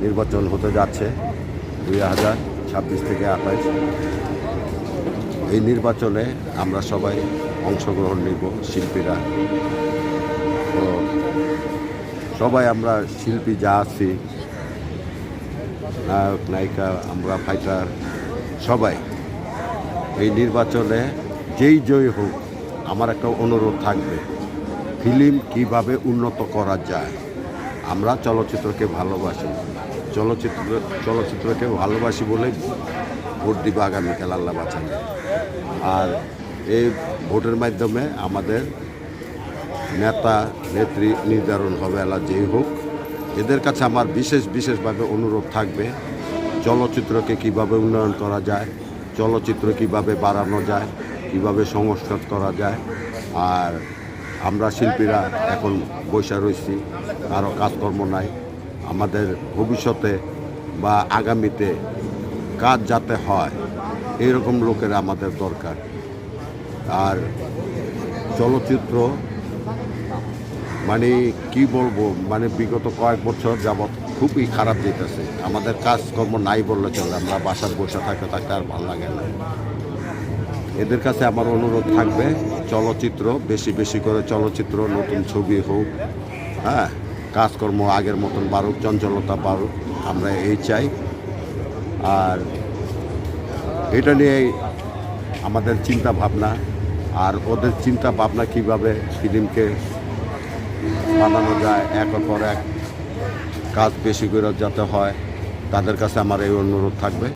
নির্বাচন হতে যাচ্ছে 2026 থেকে 28। এই নির্বাচনে আমরা সবাই অংশগ্রহণ নিব, শিল্পীরা। তো সবাই আমরা শিল্পী যা আছি, নায়ক নায়িকা, আমরা ফাইটার, সবাই এই নির্বাচনে যেই জয়ী হোক, আমার একটা অনুরোধ থাকবে, ফিল্ম কিভাবে উন্নত করা যায়। আমরা চলচ্চিত্রকে ভালোবাসি, চলচ্চিত্রকে ভালোবাসি বলে ভোট দিব আগামীকাল, আল্লাহ বাঁচান। আর এই ভোটের মাধ্যমে আমাদের নেতা নেত্রী নির্ধারণ হবে, আল্লাহ যেই হোক। এদের কাছে আমার বিশেষভাবে অনুরোধ থাকবে, চলচ্চিত্রকে কিভাবে উন্নয়ন করা যায়, চলচ্চিত্র কিভাবে বাড়ানো যায়, কিভাবে সংস্কার করা যায়। আর আমরা শিল্পীরা এখন বসে রয়েছি, কারো কাজকর্ম নাই। আমাদের ভবিষ্যতে বা আগামীতে কাজ যাতে হয়, এইরকম লোকের আমাদের দরকার। আর চলচ্চিত্র মানে কি বলবো, মানে বিগত কয়েক বছর যাবৎ খুবই খারাপ যেতেছে। আমাদের কাজকর্ম নাই বললে চলে, আমরা বাসার বসে থাকতে আর ভালো লাগে না। এদের কাছে আমার অনুরোধ থাকবে, চলচ্চিত্র বেশি করে চলচ্চিত্র, নতুন ছবি হোক, হ্যাঁ, কাজকর্ম আগের মতন বাড়ুক, চঞ্চলতা বাড়ুক, আমরা এই চাই। আর এটা নিয়েই আমাদের চিন্তা ভাবনা। আর ওদের চিন্তা ভাবনা কীভাবে ফিল্মকে বানানো যায়, একের পর এক কাজ বেশি করে যাতে হয়, তাদের কাছে আমার এই অনুরোধ থাকবে।